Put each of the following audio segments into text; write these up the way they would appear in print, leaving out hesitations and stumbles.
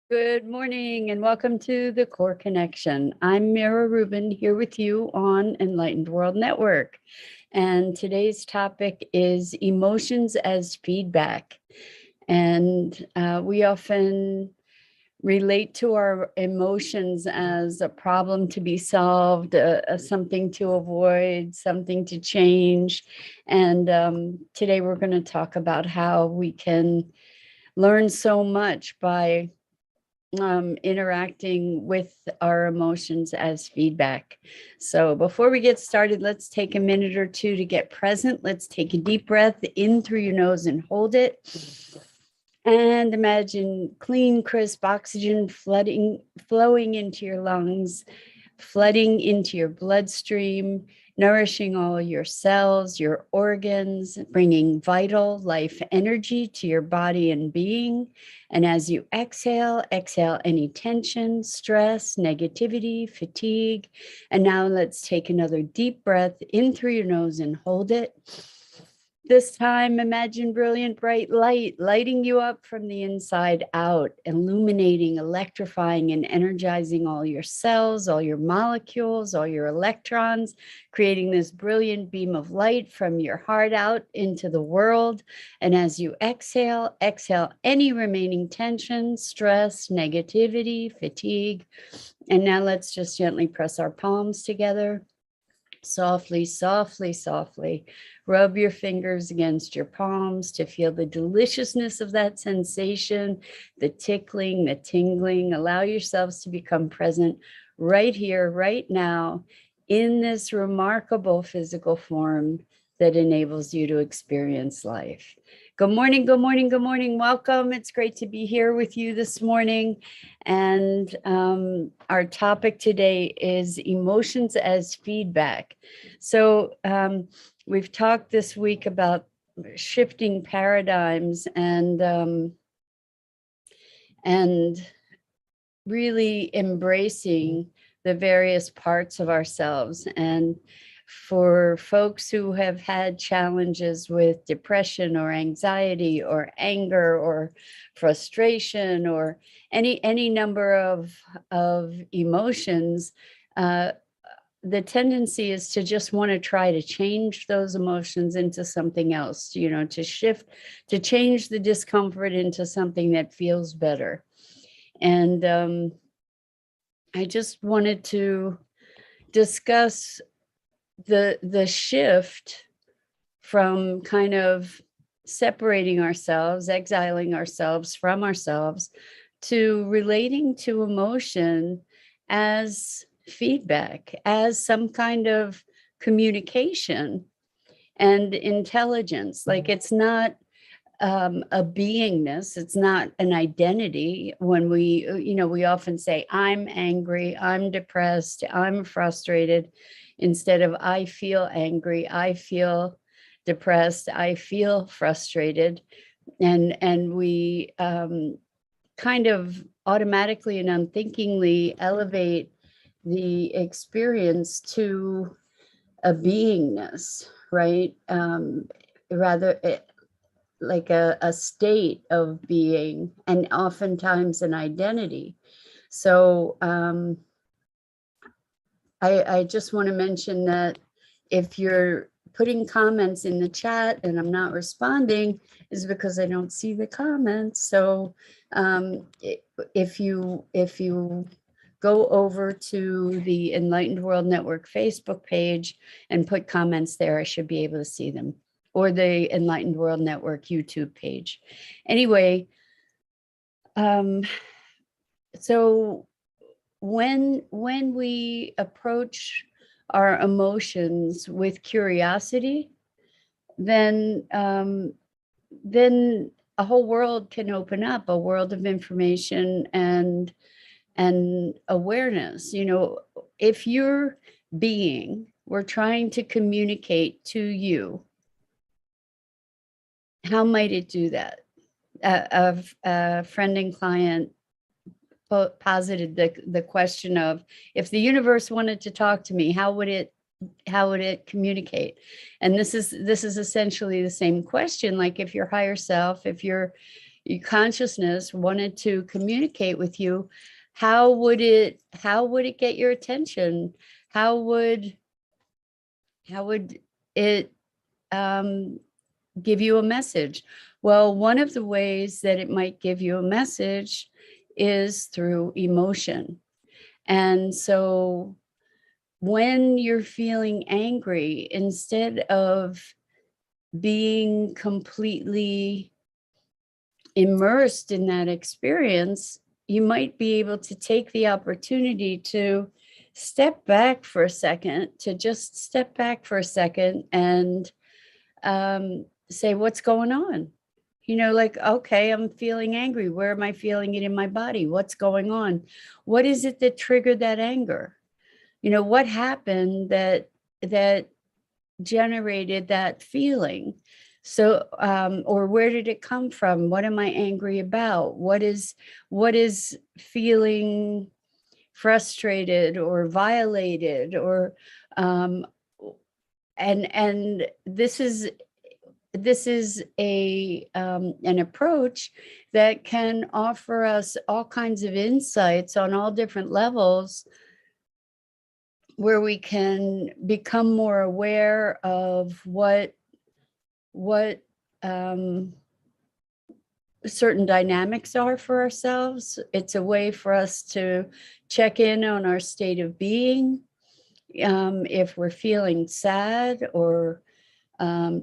Good morning and welcome to the Core Connection. I'm Mira Rubin here with you on Enlightened World Network. And today's topic is emotions as feedback. And we often relate to our emotions as a problem to be solved, something to avoid, something to change. And today we're going to talk about how we can learn so much by interacting with our emotions as feedback. So before we get started, let's take a minute or two to get present. Let's take a deep breath in through your nose and hold it. And imagine clean, crisp oxygen flowing into your lungs, flooding into your bloodstream, nourishing all your cells, your organs, bringing vital life energy to your body and being. And as you exhale any tension, stress, negativity, fatigue. And now let's take another deep breath in through your nose and hold it. This time, imagine brilliant, bright light lighting you up from the inside out, illuminating, electrifying, and energizing all your cells, all your molecules, all your electrons, creating this brilliant beam of light from your heart out into the world. And as you exhale any remaining tension, stress, negativity, fatigue. And now let's just gently press our palms together. Softly, softly, softly. Rub your fingers against your palms to feel the deliciousness of that sensation, the tickling, the tingling. Allow yourselves to become present right here, right now, in this remarkable physical form that enables you to experience life. Good morning, good morning, good morning. Welcome. It's great to be here with you this morning. And our topic today is emotions as feedback. So we've talked this week about shifting paradigms and really embracing the various parts of ourselves. And for folks who have had challenges with depression or anxiety or anger or frustration or any number of emotions, the tendency is to just want to try to change those emotions into something else, to shift, to change the discomfort into something that feels better. And I just wanted to discuss the shift from kind of separating ourselves, exiling ourselves from ourselves, to relating to emotion as feedback, as some kind of communication and intelligence. Like it's not a beingness, it's not an identity. When we often say, I'm angry, I'm depressed, I'm frustrated, instead of I feel angry, I feel depressed, I feel frustrated. And we kind of automatically and unthinkingly elevate the experience to a beingness, right? Rather, like a state of being, and oftentimes an identity. So I just want to mention that if you're putting comments in the chat and I'm not responding, is because I don't see the comments. So if you go over to the Enlightened World Network Facebook page and put comments there, I should be able to see them, or the Enlightened World Network YouTube page. Anyway, so when we approach our emotions with curiosity, then a whole world can open up, a world of information and awareness. If your being were trying to communicate to you, how might it do that? A friend and client posited the question of, if the universe wanted to talk to me, how would it communicate? And this is essentially the same question. Like, if your higher self, if your your consciousness wanted to communicate with you, how would it get your attention? How would it give you a message? Well, one of the ways that it might give you a message is through emotion. And so when you're feeling angry, instead of being completely immersed in that experience, you might be able to take the opportunity to step back for a second, and say, what's going on? Like, okay, I'm feeling angry. Where am I feeling it in my body? What's going on? What is it that triggered that anger? What happened that generated that feeling? So, or where did it come from? What am I angry about? What is feeling frustrated or violated? Or and this is a an approach that can offer us all kinds of insights on all different levels, where we can become more aware of what certain dynamics are for ourselves. It's a way for us to check in on our state of being. If we're feeling sad or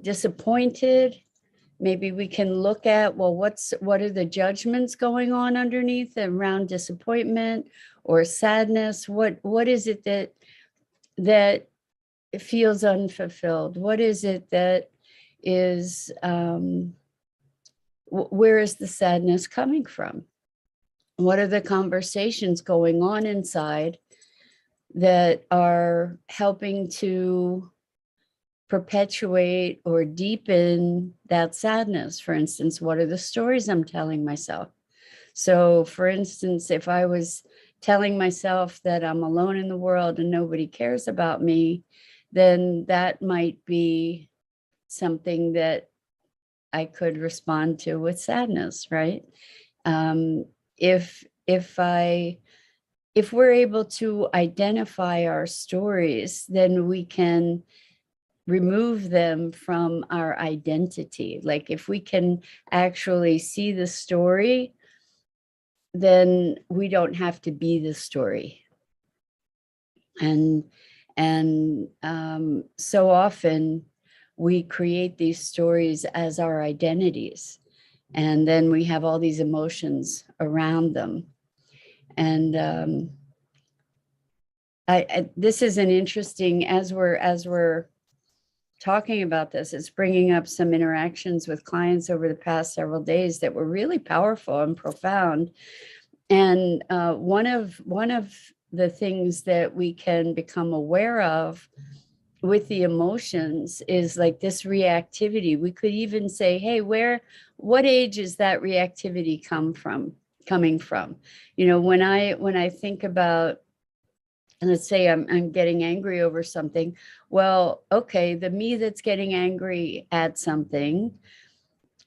disappointed, maybe we can look at, well, what are the judgments going on underneath around disappointment or sadness? What is it that feels unfulfilled? What is it that is where is the sadness coming from? What are the conversations going on inside that are helping to perpetuate or deepen that sadness? For instance, what are the stories I'm telling myself? So, for instance, if I was telling myself that I'm alone in the world and nobody cares about me, then that might be something that I could respond to with sadness, right? If we're able to identify our stories, then we can remove them from our identity. Like, if we can actually see the story, then we don't have to be the story. And so often we create these stories as our identities, and then we have all these emotions around them. And this is an interesting, as we're talking about this, it's bringing up some interactions with clients over the past several days that were really powerful and profound. And one of the things that we can become aware of with the emotions is like this reactivity. We could even say, hey, what age is that reactivity coming from? When I think about, and let's say I'm getting angry over something. Well, okay, the me that's getting angry at something,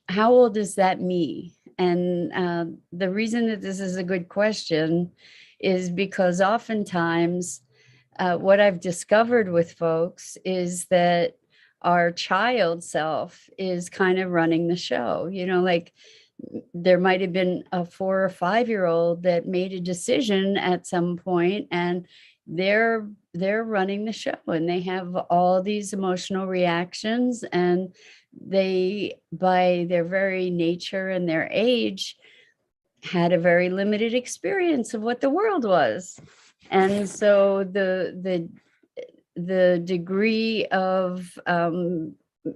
how old is that me? And the reason that this is a good question is because oftentimes what I've discovered with folks is that our child self is kind of running the show. Like, there might have been a 4 or 5-year-old that made a decision at some point, and they're running the show, and they have all these emotional reactions, and they, by their very nature and their age, had a very limited experience of what the world was. And so the degree of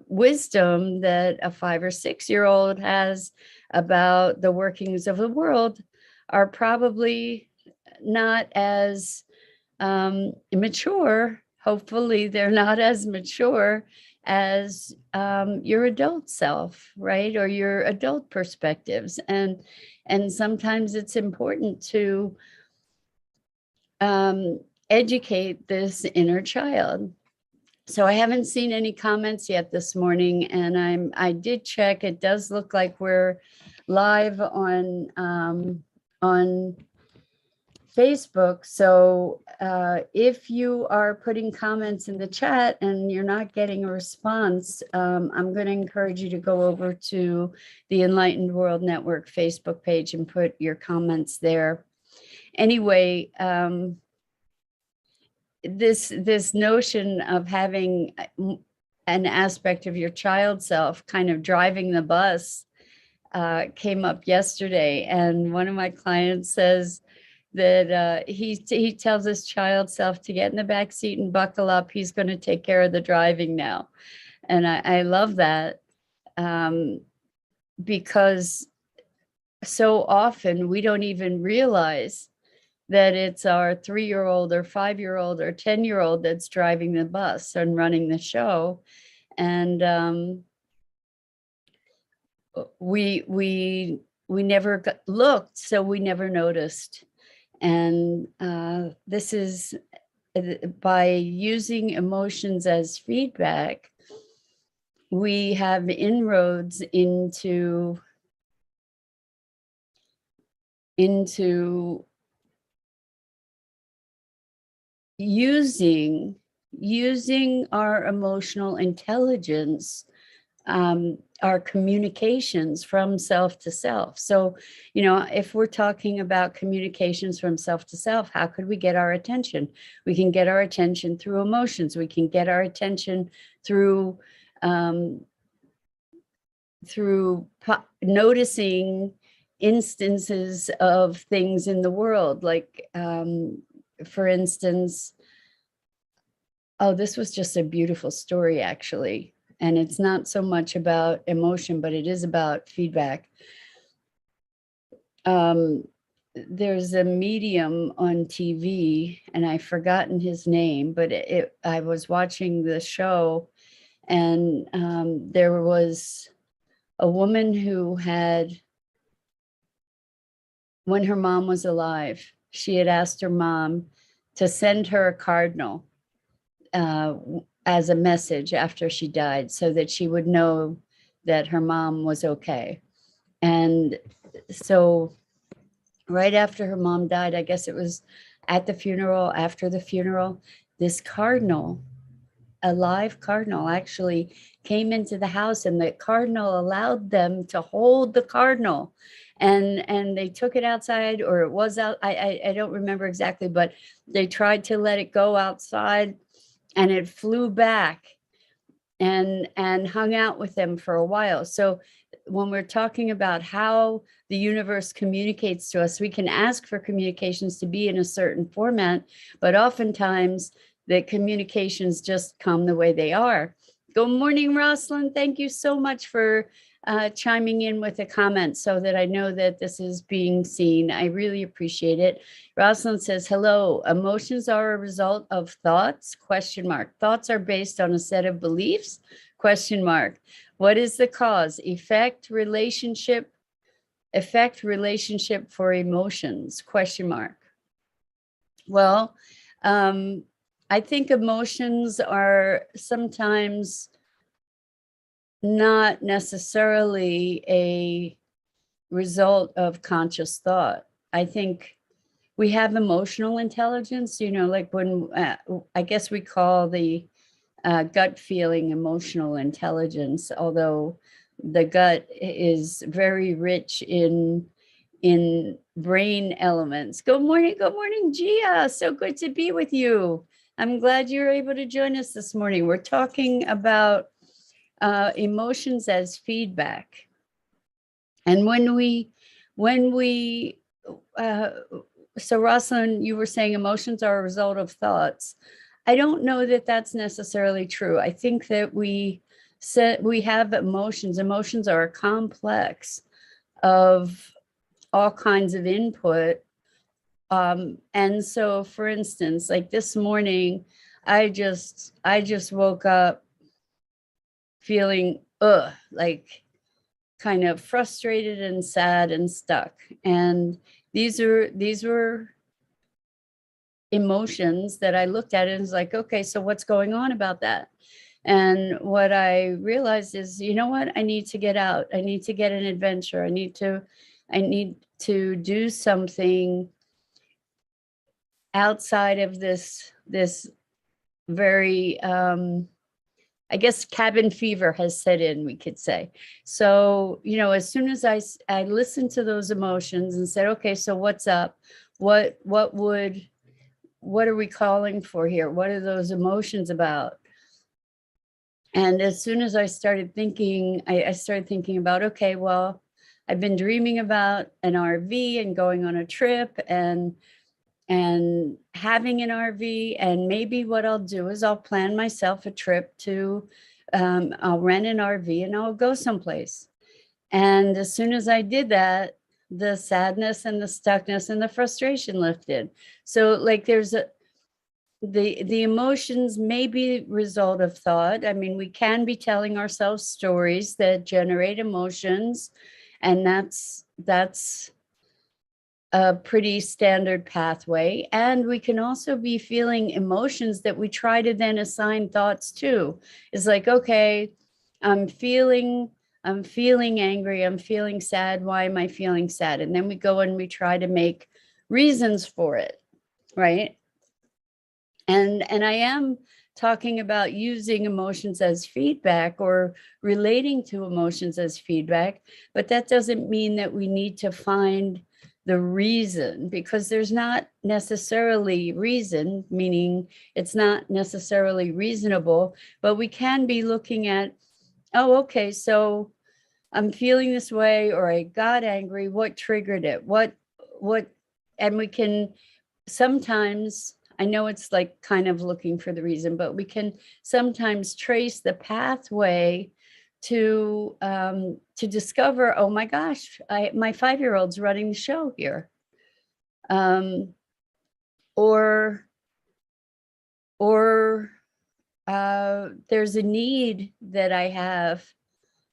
wisdom that a 5 or 6-year-old has about the workings of the world are probably not as mature. Hopefully they're not as mature as your adult self, right? Or your adult perspectives. And sometimes it's important to educate this inner child. So I haven't seen any comments yet this morning, and I did check. It does look like we're live on Facebook. So if you are putting comments in the chat and you're not getting a response, I'm going to encourage you to go over to the Enlightened World Network Facebook page and put your comments there. Anyway, this notion of having an aspect of your child self kind of driving the bus came up yesterday, and one of my clients says that he tells his child self to get in the back seat and buckle up. He's going to take care of the driving now, and I love that, because so often we don't even realize that it's our 3-year-old or 5-year-old or 10-year-old that's driving the bus and running the show, and we never looked, so we never noticed. And this is by using emotions as feedback, we have inroads into using our emotional intelligence, our communications from self to self. So, if we're talking about communications from self to self, how could we get our attention? We can get our attention through emotions. We can get our attention through noticing instances of things in the world, like for instance, this was just a beautiful story, actually. And it's not so much about emotion, but it is about feedback. There's a medium on TV, and I've forgotten his name, but I was watching the show, and there was a woman who had, when her mom was alive, she had asked her mom to send her a cardinal as a message after she died, so that she would know that her mom was okay. And so right after her mom died, I guess it was at the funeral, after the funeral, this cardinal, a live cardinal, actually came into the house, and the cardinal allowed them to hold the cardinal, and they took it outside, or it was out, I don't remember exactly, but they tried to let it go outside, and it flew back and hung out with them for a while. So when we're talking about how the universe communicates to us, we can ask for communications to be in a certain format, but oftentimes the communications just come the way they are. Good morning, Rosalind. Thank you so much for chiming in with a comment so that I know that this is being seen. I really appreciate it. Rosalind says, hello, emotions are a result of thoughts, ? Thoughts are based on a set of beliefs, ? What is the cause? Effect relationship for emotions, ? Well, I think emotions are sometimes not necessarily a result of conscious thought. I think we have emotional intelligence, like when I guess we call the gut feeling emotional intelligence, although the gut is very rich in brain elements. Good morning, Gia. So good to be with you. I'm glad you're able to join us this morning. We're talking about emotions as feedback. And so Rosalind, you were saying emotions are a result of thoughts. I don't know that that's necessarily true. I think that we have emotions. Emotions are a complex of all kinds of input. And so, for instance, like this morning, I just woke up feeling like kind of frustrated and sad and stuck. And these were emotions that I looked at and was like, okay, so what's going on about that? And what I realized is, you know what, I need to get out. I need to get an adventure. I need to do something outside of this very I guess cabin fever has set in, we could say. So, as soon as I listened to those emotions and said, okay, so what's up? What are we calling for here? What are those emotions about? And as soon as I started thinking, I started thinking about, okay, well, I've been dreaming about an RV and going on a trip and having an RV. And maybe what I'll do is I'll plan myself a trip to, I'll rent an RV and I'll go someplace. And as soon as I did that, the sadness and the stuckness and the frustration lifted. So like the emotions may be result of thought. I mean, we can be telling ourselves stories that generate emotions, and that's a pretty standard pathway. And we can also be feeling emotions that we try to then assign thoughts to. It's like, okay, I'm feeling angry, I'm feeling sad. Why am I feeling sad? And then we go and we try to make reasons for it, right? And I am talking about using emotions as feedback or relating to emotions as feedback, but that doesn't mean that we need to find the reason, because there's not necessarily reason, meaning it's not necessarily reasonable, but we can be looking at, oh, okay, so I'm feeling this way, or I got angry. What triggered it? And we can sometimes, I know it's like kind of looking for the reason, but we can sometimes trace the pathway to discover, oh my gosh, my 5-year-old's running the show here. Or there's a need that I have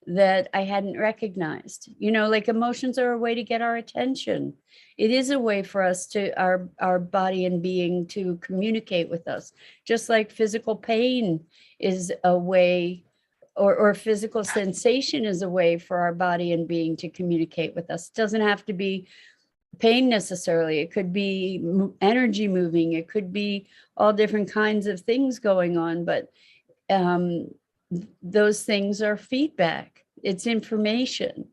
that I hadn't recognized. Like emotions are a way to get our attention. It is a way for us to our body and being to communicate with us, just like physical pain is a way, or physical sensation is a way for our body and being to communicate with us. It doesn't have to be pain necessarily. It could be energy moving. It could be all different kinds of things going on, but those things are feedback. It's information.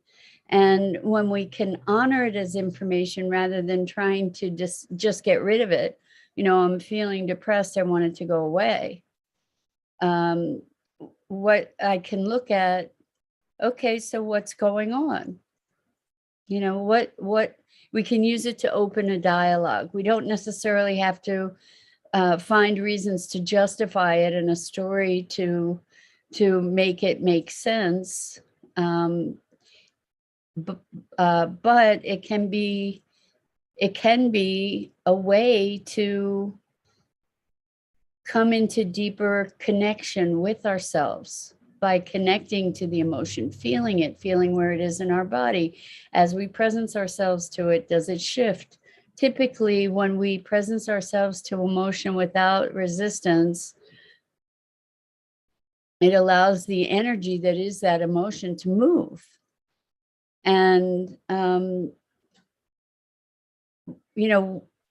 And when we can honor it as information rather than trying to just get rid of it, I'm feeling depressed, I want it to go away. What I can look at, okay, so what's going on? What we can use it to open a dialogue. We don't necessarily have to find reasons to justify it in a story to make it make sense. But it can be a way to come into deeper connection with ourselves by connecting to the emotion, feeling where it is in our body. As we presence ourselves to it, does it shift? Typically, when we presence ourselves to emotion without resistance, it allows the energy that is that emotion to move. And,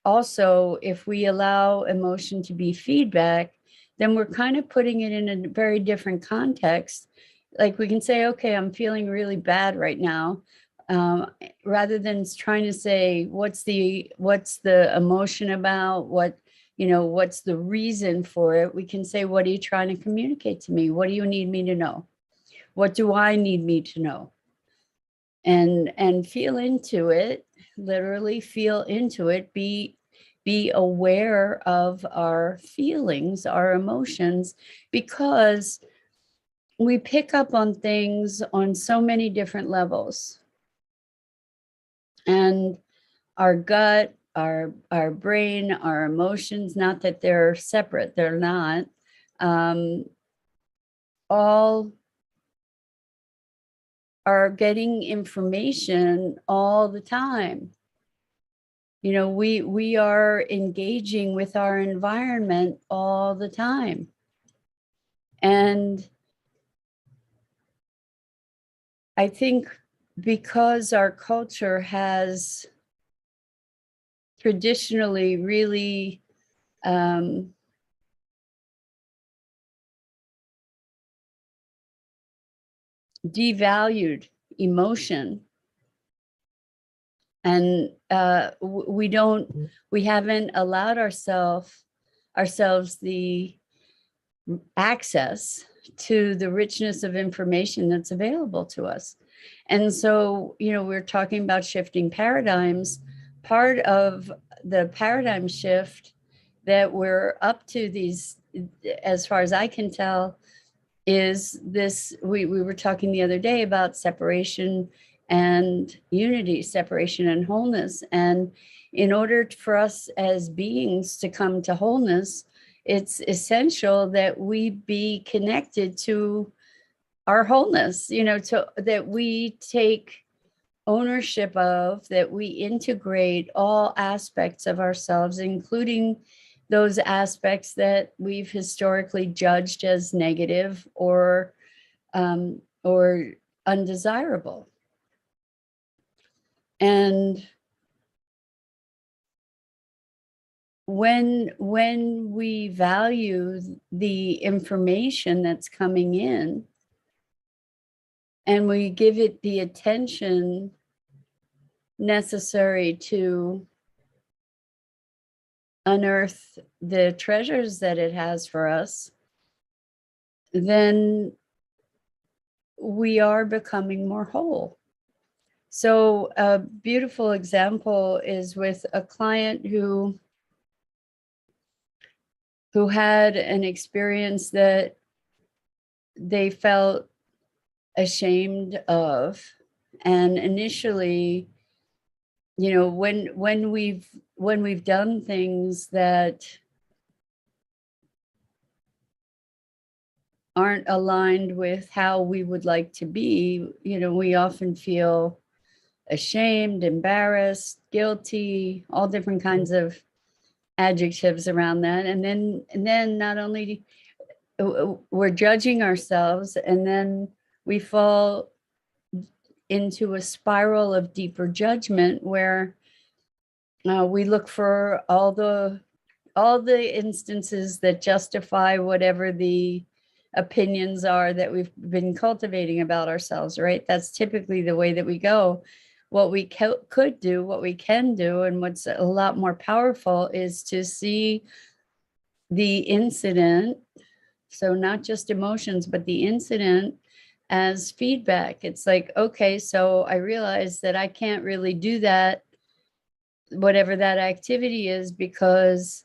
also, if we allow emotion to be feedback, then we're kind of putting it in a very different context. Like we can say, okay, I'm feeling really bad right now. Rather than trying to say, what's the emotion about? What's the reason for it? We can say, what are you trying to communicate to me? What do you need me to know? What do I need me to know? And feel into it, literally feel into it, be aware of our feelings, our emotions, because we pick up on things on so many different levels. And our gut, our brain, our emotions, not that they're separate, they're not, all are getting information all the time. We are engaging with our environment all the time. And I think because our culture has traditionally really devalued emotion, and we haven't allowed ourselves the access to the richness of information that's available to us. And so, we're talking about shifting paradigms. Part of the paradigm shift that we're up to these, as far as I can tell, is this. We were talking the other day about separation and unity, separation and wholeness. And in order for us as beings to come to wholeness, it's essential that we be connected to our wholeness, that we take ownership of, that we integrate all aspects of ourselves, including those aspects that we've historically judged as negative or undesirable. And when we value the information that's coming in, and we give it the attention necessary to unearth the treasures that it has for us, then we are becoming more whole. So a beautiful example is with a client who had an experience that they felt ashamed of. And initially, when we've done things that aren't aligned with how we would like to be, we often feel ashamed, embarrassed, guilty, all different kinds of adjectives around that. And then not only we're judging ourselves, and then we fall into a spiral of deeper judgment where we look for all the instances that justify whatever the opinions are that we've been cultivating about ourselves, right? That's typically the way that we go. What we could do, what we can do, and what's a lot more powerful is to see the incident, so not just emotions, but the incident as feedback. It's like, okay, so I realize that I can't really do that, whatever that activity is, because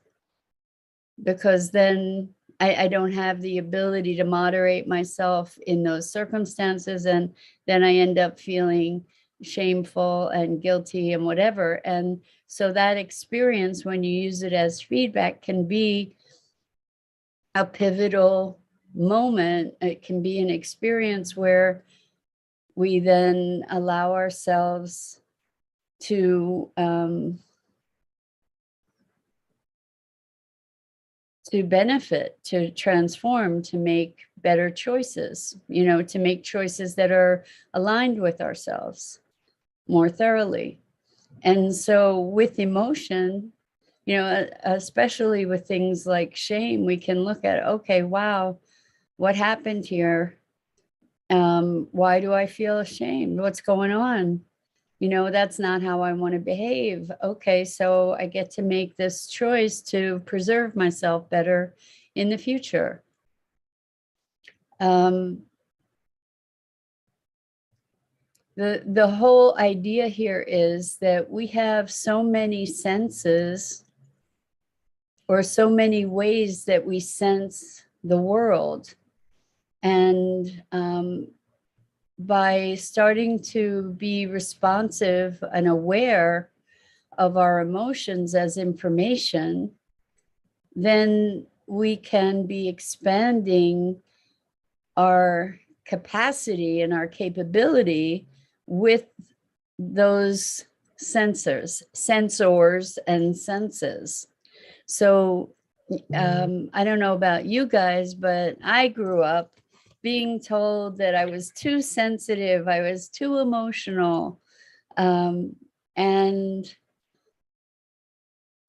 then I don't have the ability to moderate myself in those circumstances. And then I end up feeling shameful and guilty and whatever. And so that experience, when you use it as feedback, can be a pivotal moment. It can be an experience where we then allow ourselves to benefit, to transform, to make better choices, to make choices that are aligned with ourselves more thoroughly. And so with emotion, especially with things like shame, we can look at, okay, wow, what happened here? Why do I feel ashamed? What's going on? That's not how I want to behave. Okay, so I get to make this choice to preserve myself better in the future. The whole idea here is that we have so many senses, or so many ways that we sense the world. And by starting to be responsive and aware of our emotions as information, then we can be expanding our capacity and our capability with those sensors and senses. So I don't know about you guys, but I grew up being told that I was too sensitive, I was too emotional. And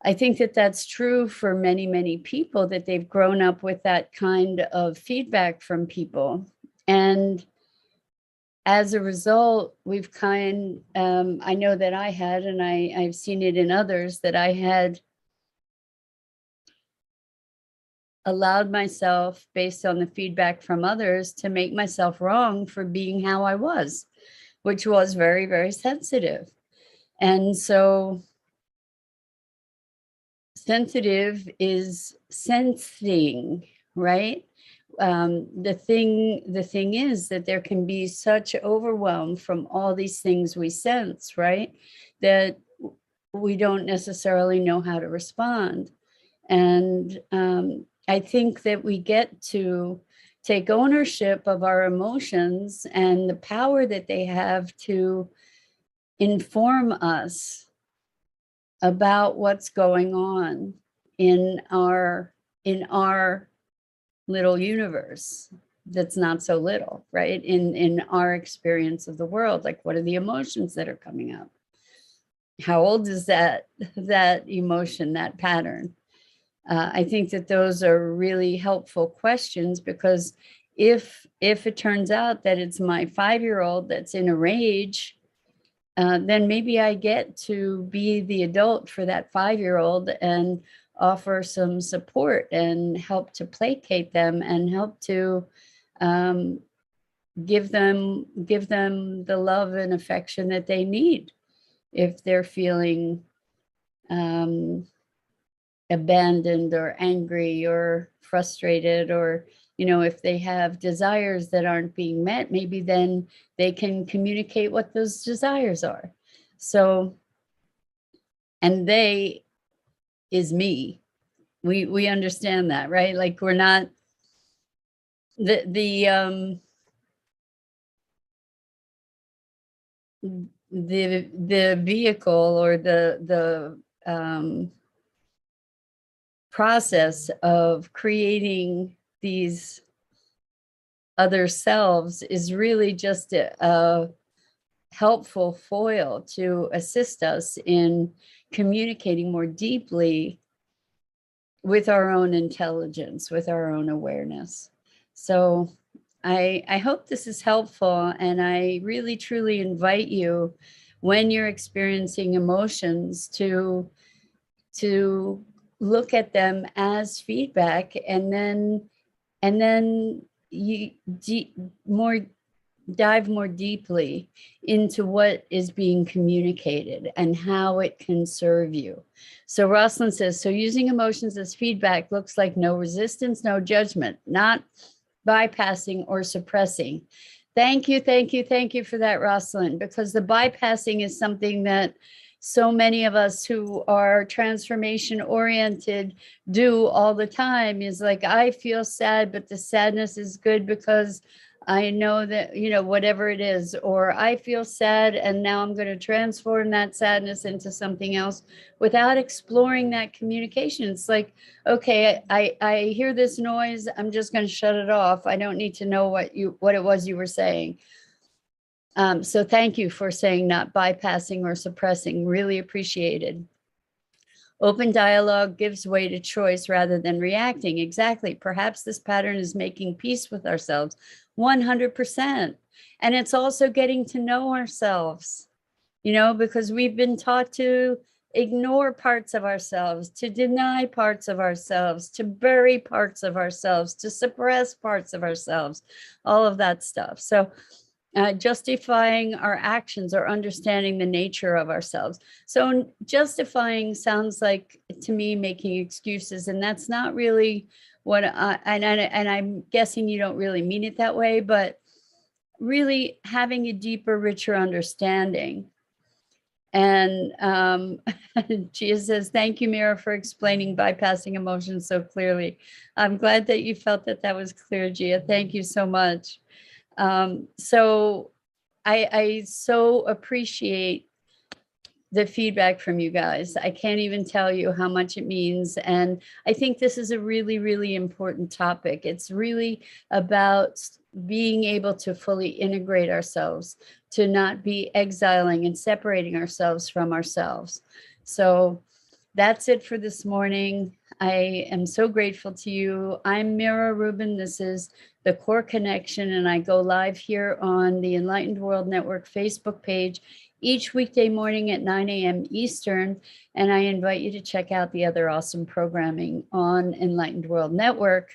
I think that that's true for many, many people, that they've grown up with that kind of feedback from people. And as a result, I know that I had, and I've seen it in others, that I had allowed myself, based on the feedback from others, to make myself wrong for being how I was, which was very, very sensitive. And so sensitive is sensing, right? The thing is that there can be such overwhelm from all these things we sense, right? That we don't necessarily know how to respond. And I think that we get to take ownership of our emotions and the power that they have to inform us about what's going on in our little universe that's not so little, right? In our experience of the world, like, what are the emotions that are coming up? How old is that emotion, that pattern? I think that those are really helpful questions, because if it turns out that it's my 5-year-old that's in a rage, then maybe I get to be the adult for that 5-year-old and offer some support and help to placate them and help to give them the love and affection that they need if they're feeling abandoned or angry or frustrated, or if they have desires that aren't being met, maybe then they can communicate what those desires are. So, and they is me. We understand that, right? Like, we're not the vehicle or the process of creating these other selves is really just a helpful foil to assist us in communicating more deeply with our own intelligence, with our own awareness. So I hope this is helpful, and I really truly invite you, when you're experiencing emotions, to look at them as feedback, and then you dive more deeply into what is being communicated and how it can serve you. So Rosalind says, so using emotions as feedback looks like no resistance, no judgment, not bypassing or suppressing. Thank you for that, Rosalind, because the bypassing is something that so many of us who are transformation oriented do all the time. Is like, I feel sad, but the sadness is good because I know that, whatever it is, or I feel sad and now I'm going to transform that sadness into something else without exploring that communication. It's like, okay, I hear this noise, I'm just going to shut it off. I don't need to know what it was you were saying. So thank you for saying not bypassing or suppressing, really appreciated. Open dialogue gives way to choice rather than reacting. Exactly. Perhaps this pattern is making peace with ourselves. 100%. And it's also getting to know ourselves, because we've been taught to ignore parts of ourselves, to deny parts of ourselves, to bury parts of ourselves, to suppress parts of ourselves, all of that stuff. So justifying our actions or understanding the nature of ourselves. So justifying sounds like, to me, making excuses, and that's not really what and I'm guessing you don't really mean it that way, but really having a deeper, richer understanding. And Gia says, thank you, Mira, for explaining bypassing emotions so clearly. I'm glad that you felt that was clear, Gia. Thank you so much. So I so appreciate the feedback from you guys. I can't even tell you how much it means. And I think this is a really, really important topic. It's really about being able to fully integrate ourselves, to not be exiling and separating ourselves from ourselves. So that's it for this morning. I am so grateful to you. I'm Mira Rubin. This is the Core Connection, and I go live here on the Enlightened World Network Facebook page each weekday morning at 9 a.m. Eastern. And I invite you to check out the other awesome programming on Enlightened World Network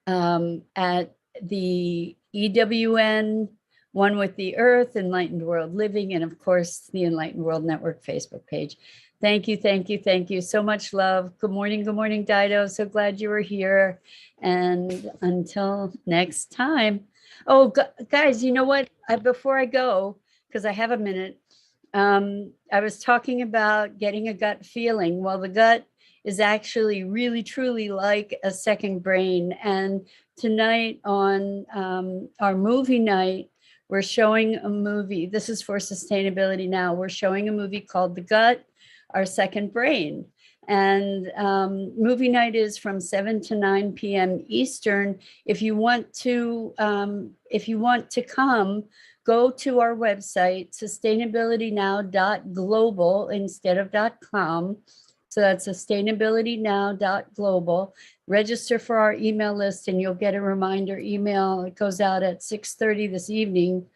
at the EWN, One with the Earth, Enlightened World Living, and of course, the Enlightened World Network Facebook page. Thank you, thank you, thank you. So much love. Good morning, Dido. So glad you were here. And until next time. Oh, guys, you know what? Before I go, because I have a minute, I was talking about getting a gut feeling. Well, the gut is actually really, truly like a second brain. And tonight on our movie night, we're showing a movie. This is for Sustainability Now. We're showing a movie called The Gut, Our Second Brain. And movie night is from 7 to 9 p.m. Eastern. If you want to come, go to our website, sustainabilitynow.global instead of .com. So that's sustainabilitynow.global. Register for our email list and you'll get a reminder email. It goes out at 6:30 this evening.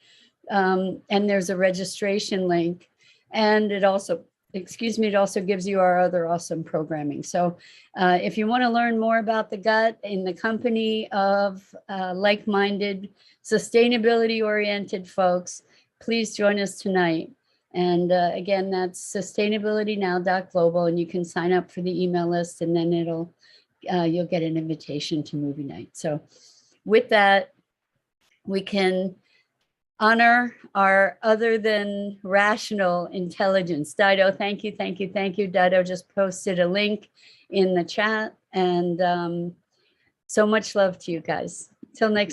And there's a registration link. And it also gives you our other awesome programming. So if you want to learn more about the gut in the company of like-minded, sustainability-oriented folks, please join us tonight. And again, that's sustainabilitynow.global, and you can sign up for the email list, and then you'll get an invitation to movie night. So with that, we can honor our other than rational intelligence. Dido, thank you, thank you, thank you. Dido just posted a link in the chat, and so much love to you guys. Till next